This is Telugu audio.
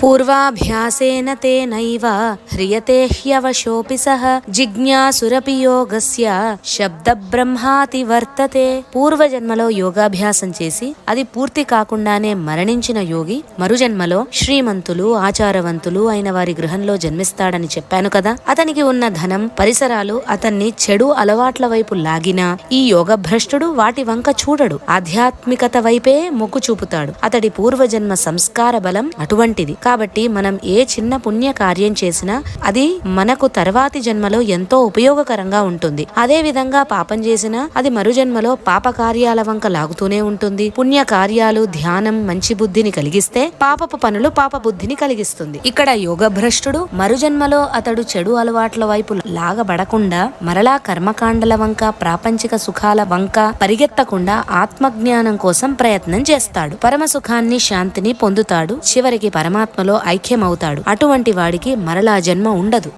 పూర్వాభ్యాసేన తేనైవ హ్రియతే హ్యవశోపి సహ జిజ్ఞాసురపి యోగస్య శబ్ద బ్రహ్మాతి వర్తతే. పూర్వజన్మలో యోగాభ్యాసం చేసి అది పూర్తి కాకుండానే మరణించిన యోగి మరుజన్మలో శ్రీమంతులు ఆచారవంతులు అయిన వారి గృహంలో జన్మిస్తాడని చెప్పాను కదా. అతనికి ఉన్న ధనం పరిసరాలు అతన్ని చెడు అలవాట్ల వైపు లాగినా ఈ యోగభ్రష్టుడు వాటి వంక చూడడు, ఆధ్యాత్మికత వైపే మొగ్గు చూపుతాడు. అతడి పూర్వజన్మ సంస్కార బలం అటువంటిది. కాబట్టి మనం ఏ చిన్న పుణ్య కార్యం చేసినా అది మనకు తర్వాతి జన్మలో ఎంతో ఉపయోగకరంగా ఉంటుంది. అదే విధంగా పాపం చేసినా అది మరు జన్మలో పాప కార్యాల వంక లాగుతూనే ఉంటుంది. పుణ్య కార్యాలు ధ్యానం మంచి బుద్ధిని కలిగిస్తే పాపపు పనులు పాప బుద్ధిని కలిగిస్తుంది. ఇక్కడ యోగ భ్రష్టుడు మరు జన్మలో అతడు చెడు అలవాట్ల వైపు లాగబడకుండా మరలా కర్మకాండల వంక ప్రాపంచిక సుఖాల వంక పరిగెత్తకుండా ఆత్మజ్ఞానం కోసం ప్రయత్నం చేస్తాడు. పరమ సుఖాన్ని శాంతిని పొందుతాడు. చివరికి పరమాత్మలో ఐక్యమవుతాడు. అటువంటి వాడికి మరలా జన్మ ఉండదు.